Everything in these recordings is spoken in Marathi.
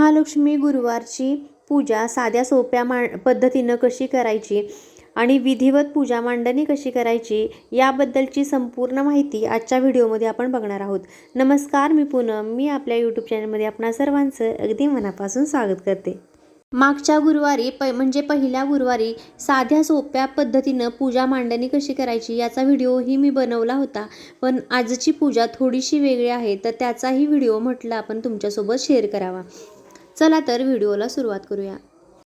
महालक्ष्मी गुरुवारची पूजा साध्या सोप्या पद्धतीनं कशी करायची आणि विधिवत पूजा मांडणी कशी करायची याबद्दलची संपूर्ण माहिती आजच्या व्हिडिओमध्ये आपण बघणार आहोत। नमस्कार, मी पूनम। मी आपल्या यूट्यूब चॅनलमध्ये आपणा सर्वांचं अगदी मनापासून स्वागत करते। मागच्या गुरुवारी म्हणजे पहिल्या गुरुवारी साध्या सोप्या पद्धतीनं पूजा मांडणी कशी करायची याचा व्हिडिओही मी बनवला होता, पण आजची पूजा थोडीशी वेगळी आहे, तर त्याचाही व्हिडिओ म्हटलं आपण तुमच्यासोबत शेअर करावा। चला तर व्हिडिओला सुरुवात करूया।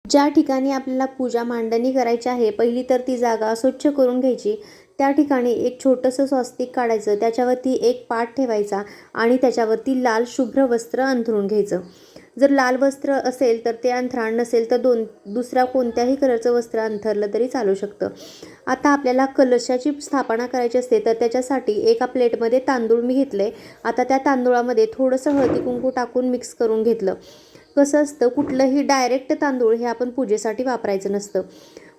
ज्या ठिकाणी आपल्याला पूजा मांडणी करायची आहे, पहिली तर ती जागा स्वच्छ करून घ्यायची। त्या ठिकाणी एक छोटंसं स्वस्तिक काढायचं, त्याच्यावरती एक पाट ठेवायचा आणि त्याच्यावरती लाल शुभ्र वस्त्र अंथरून घ्यायचं। जर लाल वस्त्र असेल तर ते अंथराण, नसेल तर दुसऱ्या कोणत्याही कलरचं वस्त्र अंथरलं तरी चालू शकतं। आता आपल्याला कलशाची स्थापना करायची असते, तर त्याच्यासाठी एका प्लेटमध्ये तांदूळ मी घेतले। आता त्या तांदूळामध्ये थोडंसं हळदी कुंकू टाकून मिक्स करून घेतलं। कसं असतं, कुठलंही डायरेक्ट तांदूळ हे आपण पूजेसाठी वापरायचं नसतं।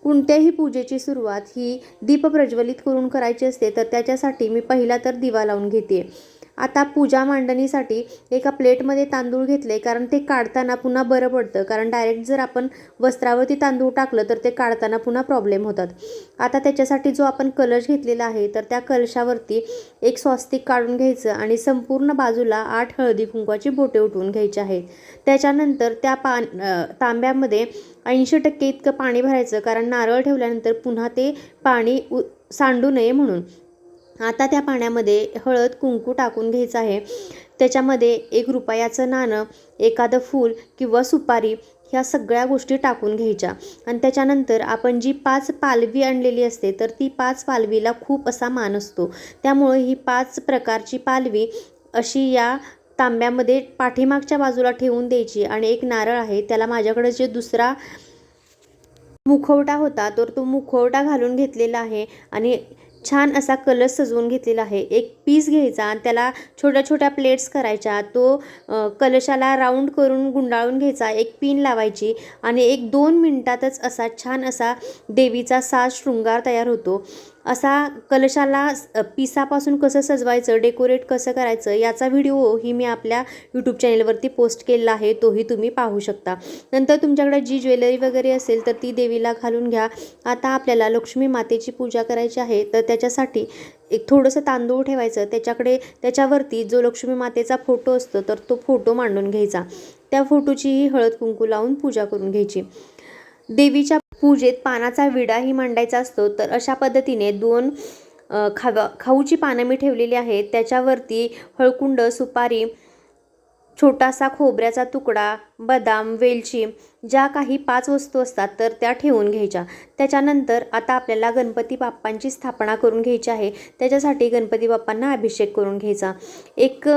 कोणत्याही पूजेची सुरुवात ही दीप प्रज्वलित करून करायची असते, तर त्याच्यासाठी मी पहिला तर दिवा लावून घेते। आता पूजा मांडणीसाठी एका प्लेटमध्ये तांदूळ घेतले, कारण ते काढताना पुन्हा बरं पडतं, कारण डायरेक्ट जर आपण वस्त्रावरती तांदूळ टाकलं तर ते काढताना पुन्हा प्रॉब्लेम होतात। आता त्याच्यासाठी जो आपण कलश घेतलेला आहे, तर त्या कलशावरती एक स्वस्तिक काढून घ्यायचं आणि संपूर्ण बाजूला 8 हळदी कुंकवाची बोटे उठवून घ्यायची आहेत। त्याच्यानंतर त्या तांब्यामध्ये 80% इतकं पाणी भरायचं, कारण नारळ ठेवल्यानंतर पुन्हा ते पाणी सांडू नये म्हणून। आता त्या पाण्यामध्ये हळद कुंकू टाकून घ्यायचं आहे। त्याच्यामध्ये 1 रुपयाचं नाणं, एखादं फूल किंवा सुपारी, ह्या सगळ्या गोष्टी टाकून घ्यायच्या। आणि त्याच्यानंतर आपण जी 5 पालवी आणलेली असते, तर ती 5 पालवीला खूप असा मान असतो, त्यामुळे ही 5 प्रकारची पालवी अशी या तांब्यामध्ये पाठीमागच्या बाजूला ठेवून द्यायची। आणि एक नारळ आहे, त्याला माझ्याकडे जे दुसरा मुखवटा होता, तर तो मुखवटा घालून घेतलेला आहे आणि छान असा कलश सजवून घेतलेला आहे। एक पीस घ्यायचा आणि त्याला छोट्या छोट्या प्लेट्स करायच्या, तो कलशाला राऊंड करून गुंडाळून घ्यायचा, एक पिन लावायची आणि 1-2 मिनिटातच असा छान असा देवीचा साज शृंगार तयार होतो। असा कलशाला पिसापासून कसं सजवायचं, डेकोरेट कसं करायचं याचा व्हिडिओ ही मी आपल्या यूट्यूब चॅनलवरती पोस्ट केलेला आहे, तोही तुम्ही पाहू शकता। नंतर तुमच्याकडे जी ज्वेलरी वगैरे असेल तर ती देवीला घालून घ्या। आता आपल्याला लक्ष्मी मातेची पूजा करायची आहे, तर त्याच्यासाठी एक थोडंसं तांदूळ ठेवायचं, त्याच्यावरती जो लक्ष्मी मातेचा फोटो असतो, तर तो फोटो मांडून घ्यायचा। त्या फोटोचीही हळद कुंकू लावून पूजा करून घ्यायची। देवीच्या पूजेत पानाचा विडाही मांडायचा असतो, तर अशा पद्धतीने 2 खाऊची पानं मी ठेवलेली आहेत। त्याच्यावरती हळकुंड, सुपारी, छोटासा खोबऱ्याचा तुकडा, बदाम, वेलची, ज्या काही 5 वस्तू असतात तर त्या ठेवून घ्यायच्या। त्याच्यानंतर आता आपल्याला गणपती बाप्पांची स्थापना करून घ्यायची आहे। त्याच्यासाठी गणपती बाप्पांना अभिषेक करून घ्यायचा। एक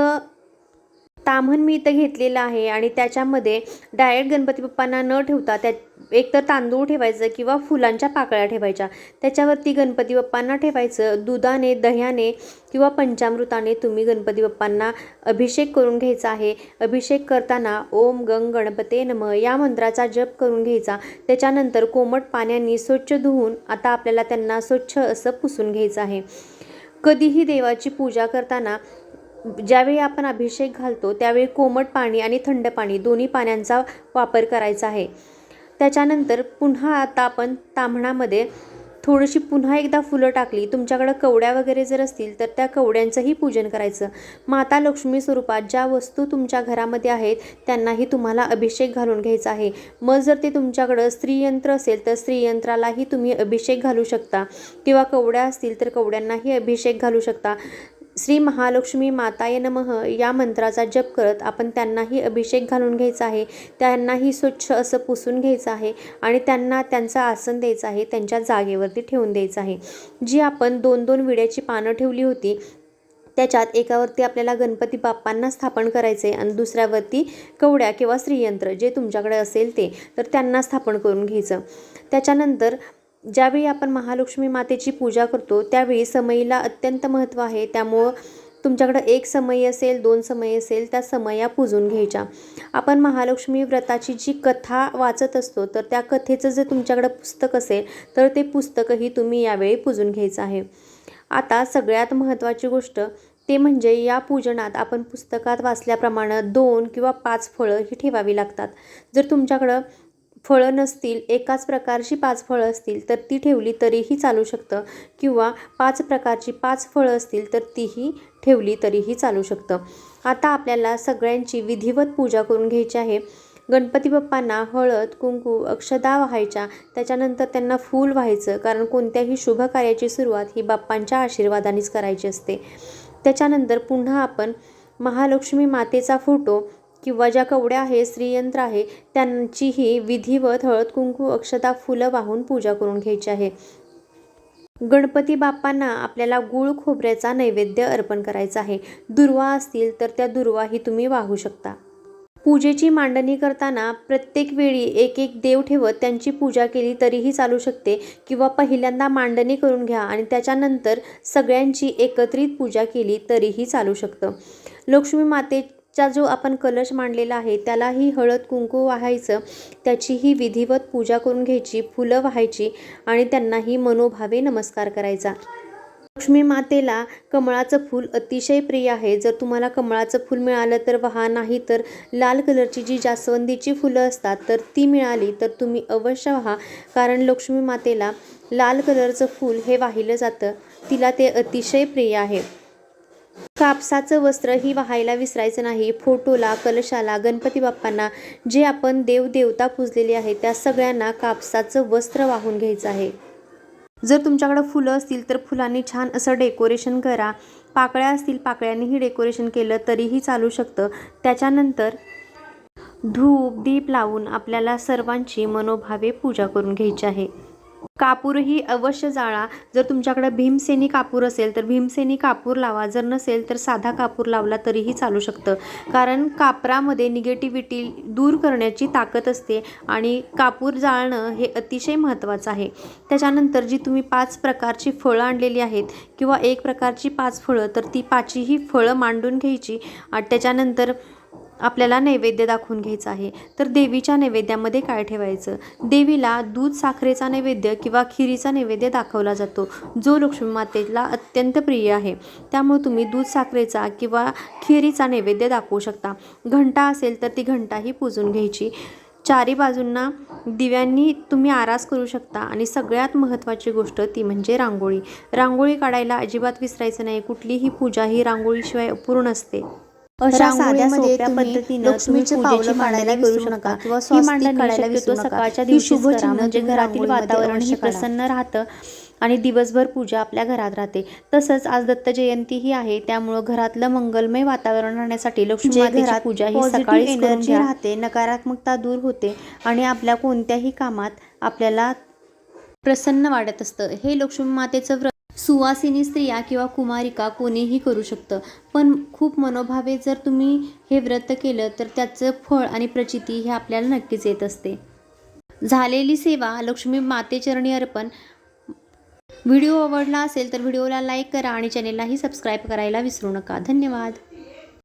ताम्हण मी इथं घेतलेलं आहे आणि त्याच्यामध्ये डायरेक्ट गणपती बाप्पांना न ठेवता एक तर तांदूळ ठेवायचं किंवा फुलांच्या पाकळ्या ठेवायच्या, त्याच्यावरती गणपती बाप्पांना ठेवायचं। दुधाने, दह्याने किंवा पंचामृताने तुम्ही गणपती बाप्पांना अभिषेक करून घ्यायचा आहे। अभिषेक करताना ओम गंग गणपते नमः या मंत्राचा जप करून घ्यायचा। त्याच्यानंतर कोमट पाण्याने स्वच्छ धुवून आता आपल्याला त्यांना स्वच्छ असं पुसून घ्यायचं आहे। कधीही देवाची पूजा करताना ज्यावेळी आपण अभिषेक घालतो, त्यावेळी कोमट पाणी आणि थंड पाणी दोन्ही पाण्यांचा वापर करायचा आहे। त्याच्यानंतर पुन्हा आता आपण ताम्हणामध्ये थोडीशी पुन्हा एकदा फुलं टाकली। तुमच्याकडे कवड्या वगैरे जर असतील तर त्या कवड्यांचंही पूजन करायचं। माता लक्ष्मी स्वरूपात ज्या वस्तू तुमच्या घरामध्ये आहेत त्यांनाही तुम्हाला अभिषेक घालून घ्यायचा आहे। मग जर ते तुमच्याकडं स्त्रीयंत्र असेल तर स्त्रीयंत्रालाही तुम्ही अभिषेक घालू शकता, किंवा कवड्या असतील तर कवड्यांनाही अभिषेक घालू शकता। श्री महालक्ष्मी माताय नमः या मंत्राचा जप करत आपण त्यांनाही अभिषेक घालून घ्यायचा आहे। त्यांनाही स्वच्छ असं पुसून घ्यायचं आहे आणि त्यांना त्यांचं आसन द्यायचं आहे, त्यांच्या जागेवरती ठेवून द्यायचं आहे। जी आपण 2-2 विड्याची पानं ठेवली होती, त्याच्यात एकावरती आपल्याला गणपती बाप्पांना स्थापन करायचे आणि दुसऱ्यावरती कवड्या किंवा स्त्रीयंत्र जे तुमच्याकडे असेल ते, तर त्यांना स्थापन करून घ्यायचं। त्याच्यानंतर ज्यावेळी आपण महालक्ष्मी मातेची पूजा करतो त्यावेळी समईला अत्यंत महत्त्व आहे, त्यामुळं तुमच्याकडे 1 समई असेल, 2 समई असेल, त्या समया पूजून घ्यायच्या। आपण महालक्ष्मी व्रताची जी कथा वाचत असतो, तर त्या कथेचं जर तुमच्याकडे पुस्तक असेल तर ते पुस्तकही तुम्ही यावेळी पूजून घ्यायचं आहे। आता सगळ्यात महत्त्वाची गोष्ट, ते म्हणजे या पूजनात आपण पुस्तकात वाचल्याप्रमाणे 2 किंवा 5 फळं ही ठेवावी लागतात. जर तुमच्याकडं फळं नसतील, एकाच प्रकारची 5 फळं असतील तर ती ठेवली तरीही चालू शकतं, किंवा 5 प्रकारची 5 फळं असतील तर तीही ठेवली तरीही चालू शकतं. आता आपल्याला सगळ्यांची विधिवत पूजा करून घ्यायची आहे. गणपती बाप्पांना हळद, कुंकू, अक्षदा वाहायच्या, त्याच्यानंतर त्यांना फूल वाहायचं, कारण कोणत्याही शुभ कार्याची सुरुवात ही बाप्पांच्या आशीर्वादानेच करायची असते. त्याच्यानंतर पुन्हा आपण महालक्ष्मी मातेचा फोटो किंवा ज्या कवड्या आहे, श्रीयंत्र आहे, त्यांचीही विधिवत हळद, कुंकू, अक्षता, फुलं वाहून पूजा करून घ्यायची आहे. गणपती बाप्पांना आपल्याला गूळ खोबऱ्याचा नैवेद्य अर्पण करायचा आहे. दुर्वा असतील तर त्या दुर्वाही तुम्ही वाहू शकता. पूजेची मांडणी करताना प्रत्येक वेळी एक एक देव ठेवत त्यांची पूजा केली तरीही चालू शकते, किंवा पहिल्यांदा मांडणी करून घ्या आणि त्याच्यानंतर सगळ्यांची एकत्रित पूजा केली तरीही चालू शकतं. लक्ष्मी मातेचा जो आपण कलश मांडलेला आहे त्यालाही हळद, कुंकू वाहायचं, त्याचीही विधिवत पूजा करून घ्यायची, फुलं वाहायची आणि त्यांनाही मनोभावे नमस्कार करायचा. लक्ष्मी मातेला कमळाचं फूल अतिशय प्रिय आहे. जर तुम्हाला कमळाचं फूल मिळालं तर वाहा, नाही तर लाल कलरची जी जास्वंदीची फुलं असतात तर ती मिळाली तर तुम्ही अवश्य वाहा, कारण लक्ष्मी मातेला लाल कलरचं फूल हे वाहिलं जातं, तिला ते अतिशय प्रिय आहे. कापसाचं वस्त्र ही वाहायला विसरायचं नाही. फोटोला, कलशाला, गणपती बाप्पांना, जे आपण देवदेवता पूजलेली आहे त्या सगळ्यांना कापसाचं वस्त्र वाहून घ्यायचं आहे. जर तुमच्याकडं फुलं असतील तर फुलांनी छान असं डेकोरेशन करा. पाकळ्या असतील, पाकळ्यांनीही डेकोरेशन केलं तरीही चालू शकतं. त्याच्यानंतर धूप, दीप लावून आपल्याला सर्वांची मनोभावे पूजा करून घ्यायची आहे. कापूरही अवश्य जाळा. जर तुमच्याकडे भीमसेनी कापूर असेल तर भीमसेनी कापूर लावा, जर नसेल तर साधा कापूर लावला तरीही चालू शकतं, कारण कापरामध्ये निगेटिव्हिटी दूर करण्याची ताकद असते आणि कापूर जाळणं हे अतिशय महत्त्वाचं आहे. त्याच्यानंतर जी तुम्ही 5 प्रकारची फळं आणलेली आहेत किंवा 1 प्रकारची 5 फळं, तर ती 5ही फळं मांडून घ्यायची आणि त्याच्यानंतर आपल्याला नैवेद्य दाखवून घ्यायचा आहे. तर देवीच्या नैवेद्यामध्ये काय ठेवायचं? देवीला दूध साखरेचा नैवेद्य किंवा खिरीचा नैवेद्य दाखवला जातो, जो लक्ष्मी मातेला अत्यंत प्रिय आहे. त्यामुळे तुम्ही दूध साखरेचा किंवा खिरीचा नैवेद्य दाखवू शकता. घंटा असेल तर ती घंटाही पूजून घ्यायची. चारी बाजूंना दिव्यांनी तुम्ही आरास करू शकता. आणि सगळ्यात महत्त्वाची गोष्ट ती म्हणजे रांगोळी. रांगोळी काढायला अजिबात विसरायचं नाही. कुठलीही पूजा ही रांगोळीशिवाय अपूर्ण असते. अशा साध्या सोप्या पद्धतीने लक्ष्मीची पूजेची मांडणी करू शकता. ही मांडणी शक्यतो सकाळच्या दिवशी करा, म्हणजे घरातील वातावरण हे प्रसन्न राहतं आणि दिवसभर पूजा आपल्या घरात राहते. तसंच आज दत्त जयंतीही आहे, त्यामुळं घरातलं मंगलमय वातावरण राहण्यासाठी लक्ष्मी मातेची पूजा ही सकाळीच एनर्जी राहते, नकारात्मकता दूर होते आणि आपल्या कोणत्याही कामात आपल्याला प्रसन्न वाटत असतं. हे लक्ष्मी मातेचं व्रत सुवासिनी स्त्रिया किंवा कुमारिका कोणीही करू शकतं, पण खूप मनोभावे जर तुम्ही हे व्रत केलं तर त्याचं फळ आणि प्रचिती हे आपल्याला नक्कीच येत असते. झालेली सेवा लक्ष्मी मातेचरणी अर्पण. व्हिडिओ आवडला असेल तर व्हिडिओला लाईक करा आणि चॅनेललाही सबस्क्राईब करायला विसरू नका. धन्यवाद.